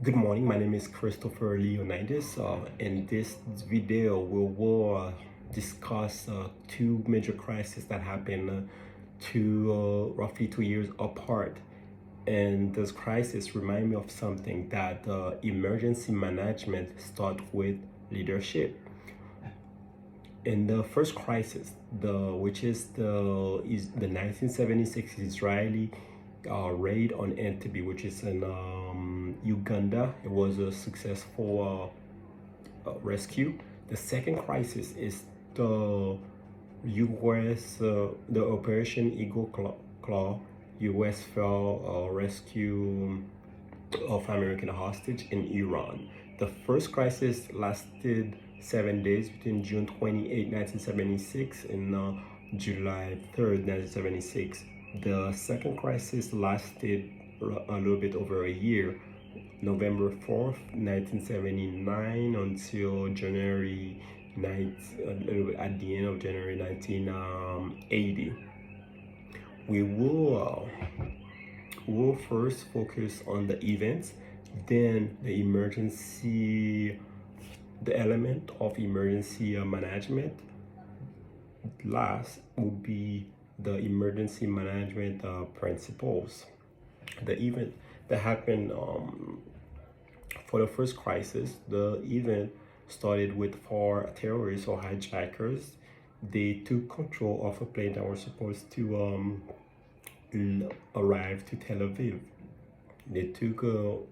Good morning, my name is Christopher Leonidas. In this video, we will discuss two major crises that happened roughly 2 years apart. And this crisis remind me of something that emergency management starts with leadership. In the first crisis, the 1976 Israeli raid on Entebbe, which is in Uganda. It was a successful rescue. The second crisis is the the Operation Eagle Claw, U.S. fell rescue of American hostage in Iran. The first crisis lasted 7 days between June 28, 1976 and July 3rd, 1976. The second crisis lasted a little bit over a year, November 4th, 1979 until January 9th, a little bit at the end of January 1980. We will first focus on the events, then the element of emergency management. Last will be the emergency management principles. The event that happened for the first crisis, the event started with four terrorists or hijackers. They took control of a plane that was supposed to arrive to Tel Aviv. They took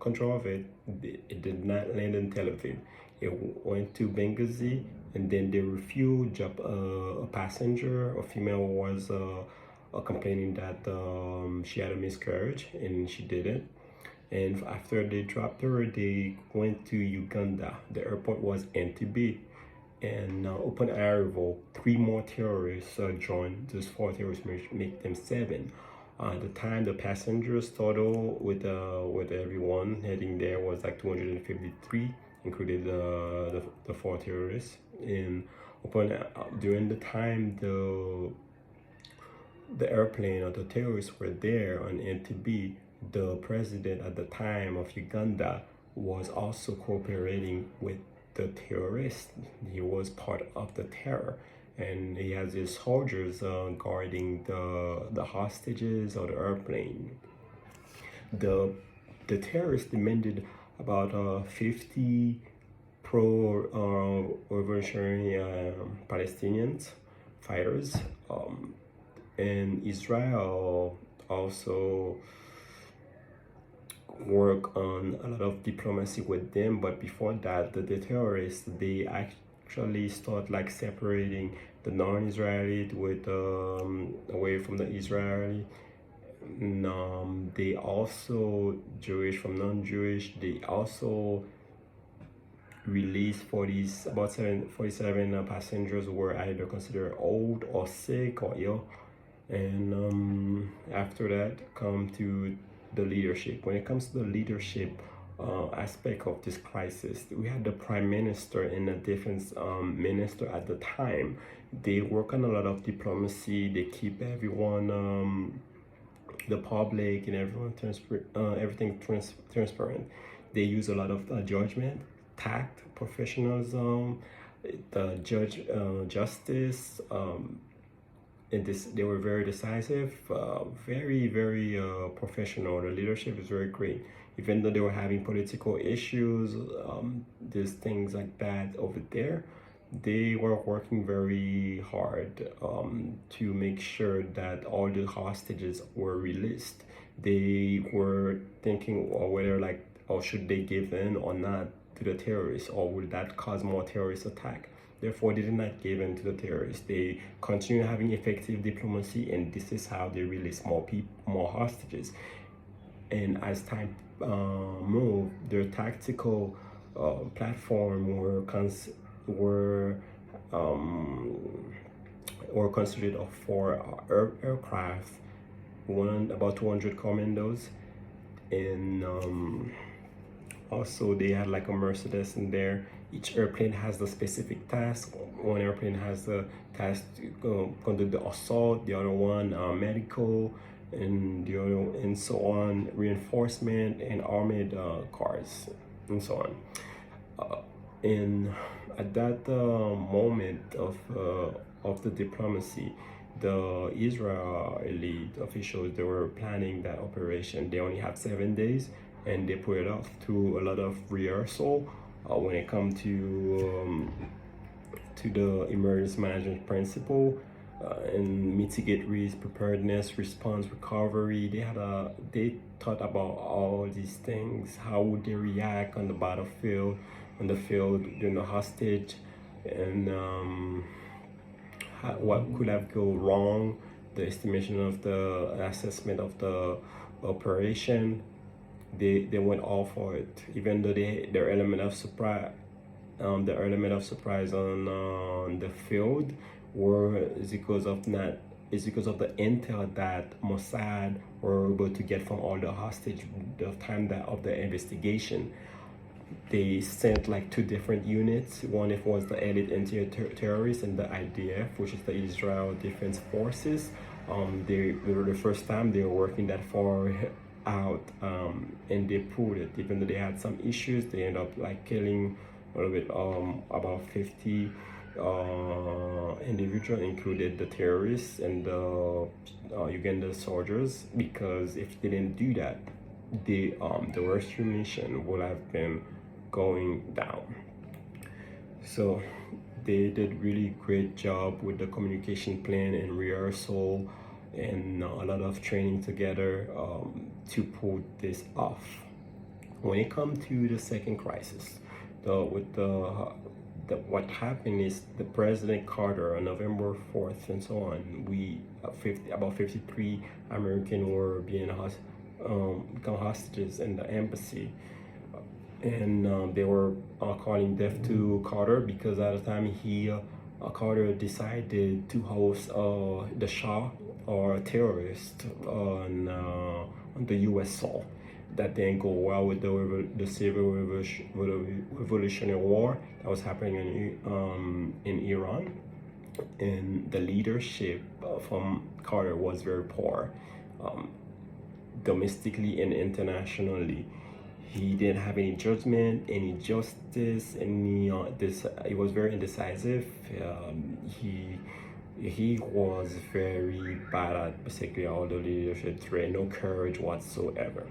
control of it. It did not land in Tel Aviv. It went to Benghazi, and then they refueled a passenger. A female was complaining that she had a miscarriage, and she didn't. And after they dropped her, they went to Uganda. The airport was Entebbe. And upon arrival, three more terrorists joined. Those four terrorists make them seven. At the time, the passengers total with everyone heading there was like 253, including the four terrorists. And upon during the time the airplane or the terrorists were there on Entebbe, the president at the time of Uganda was also cooperating with the terrorists. He was part of the terror, and he has his soldiers guarding the hostages or the airplane. The the terrorists demanded about 50 pro-revolutionary Palestinians fighters, and Israel also work on a lot of diplomacy with them. But before that, the terrorists, they actually start like separating the non-Israeli with away from the Israeli. And, they also Jewish from non-Jewish. They also released 47 passengers who were either considered old or sick or ill. And after that come to the leadership. When it comes to the leadership aspect of this crisis, we had the prime minister and the defense minister at the time. They work on a lot of diplomacy. They keep everyone, the public and everyone everything transparent. They use a lot of judgment, tact, professionalism, the justice. And they were very decisive, very professional. The leadership is very great, even though they were having political issues, there's things like that over there. They were working very hard to make sure that all the hostages were released. They were thinking whether like, or should they give in or not to the terrorists, or would that cause more terrorist attack. Therefore, they did not give in to the terrorists. They continue having effective diplomacy, and this is how they release more hostages. And as time moved, their tactical platform were constituted of four aircraft, about 200 commandos, and also they had like a Mercedes in there. Each airplane has the specific task. One airplane has the task to conduct the assault, the other one medical, and and so on, reinforcement and armored cars and so on. And at that moment of the diplomacy, the Israeli officials, they were planning that operation. They only had 7 days, and they put it off through a lot of rehearsal when it comes to the emergency management principle and mitigate risk, preparedness, response, recovery. They thought about all these things. How would they react on the battlefield, on the field during the hostage, and what could have go wrong, the estimation of the assessment of the operation. They went all for it, even though their element of surprise, the element of surprise on the field is because of the intel that Mossad were able to get from all the hostage the time that of the investigation. They sent like two different units. One it was the elite anti-terrorists and the IDF, which is the Israel Defense Forces. They were the first time they were working that far out, and they proved it. Even though they had some issues, they ended up like killing a little bit about 50 individuals, included the terrorists and the Uganda soldiers. Because if they didn't do that, the rescue mission would have been going down. So they did really great job with the communication plan and rehearsal and a lot of training together to pull this off. When it comes to the second crisis, what happened is the President Carter on November 4th and so on, about 53 Americans were being become hostages in the embassy, and they were calling death to Carter because at the time Carter decided to host the Shah or a terrorist on the U.S. soil. That didn't go well with the civil revolutionary war that was happening in Iran, and the leadership from Carter was very poor, domestically and internationally. He didn't have any judgment, any justice, any he was very indecisive. He was very bad at basically all the leadership trait, no courage whatsoever.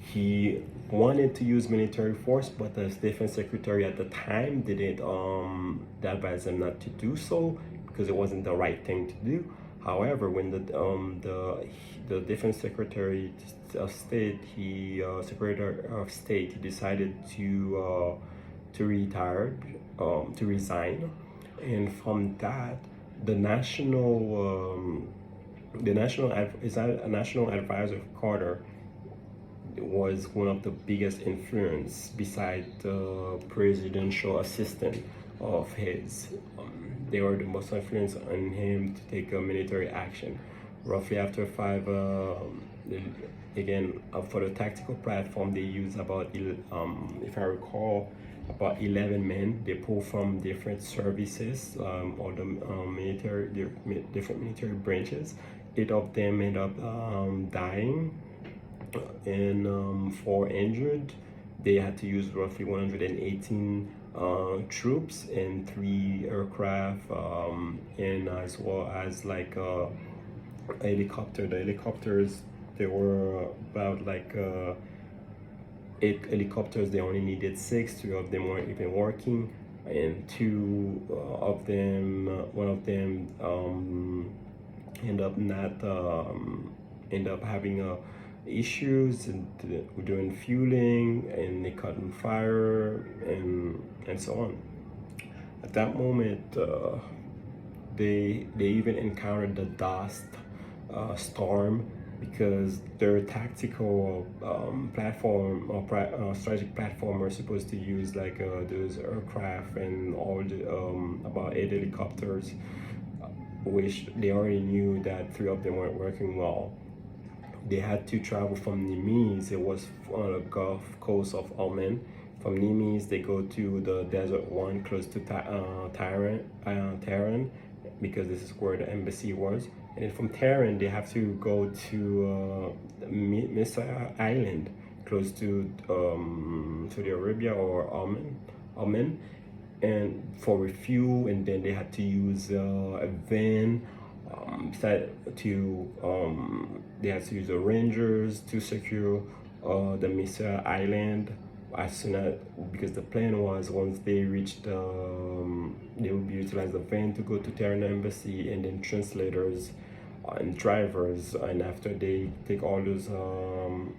He wanted to use military force, but the defense secretary at the time didn't advise him not to do so because it wasn't the right thing to do. However, when the defense secretary of state, secretary of state, he decided to retire, to resign, and from that, the national advisor of Carter was one of the biggest influence beside the presidential assistant of his. They were the most influence on him to take a military action. Roughly after for the tactical platform, they used about, if I recall, about 11 men. They pulled from different services, all the different military branches. 8 of them ended up dying, and 4 injured. They had to use roughly 118 troops and 3 aircraft, and as well as like a helicopter. The helicopters, there were about like 8 helicopters. They only needed 6. 3 of them weren't even working, and 2 of them, one of them end up having issues and doing fueling, and they caught on fire and so on. At that moment, they even encountered the dust storm, because their tactical platform or strategic platform were supposed to use like those aircraft and all the about 8 helicopters, which they already knew that 3 of them weren't working well. They had to travel from Nimes. It was on the Gulf Coast of Oman. From Nimes, they go to the Desert One close to Tehran, because this is where the embassy was. and then from Tehran they have to go to Misa Island, close to Saudi Arabia or Oman, and for refuel, and then they had to use a van. They had to use the rangers to secure the Misa Island as soon as, because the plan was once they reached they would be utilize the van to go to Tehran embassy, and then translators and drivers, and after they take all those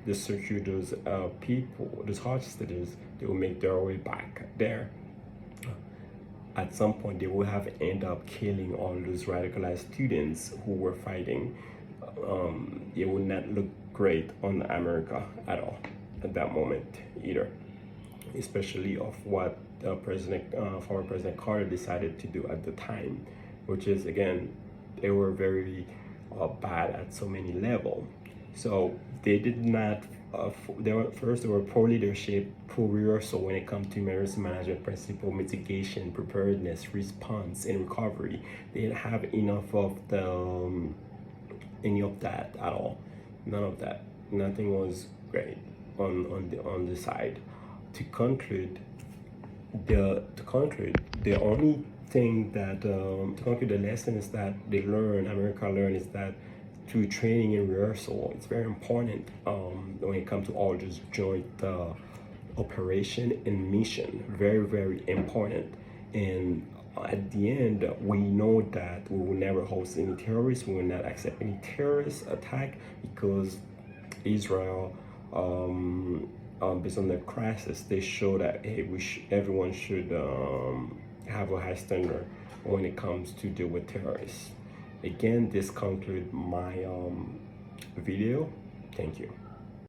they secure those people, those hostages, they will make their way back there. At some point they will have end up killing all those radicalized students who were fighting. It would not look great on America at all at that moment either, especially of what former President Carter decided to do at the time, which is, again, they were very bad at so many levels. So they did not. They were poor leadership, poor rehearsal when it comes to emergency management principle, mitigation, preparedness, response, and recovery. They didn't have enough of any of that at all. None of that. Nothing was great on the side. To conclude, the only thing that to conclude the lessons that America learned, is that through training and rehearsal, it's very important when it comes to all this joint operation and mission. Very, very important. And at the end, we know that we will never host any terrorists. We will not accept any terrorist attack, because Israel, based on the crisis, they show that, hey, everyone should have a high standard when it comes to deal with terrorists. Again, this concludes my video. Thank you.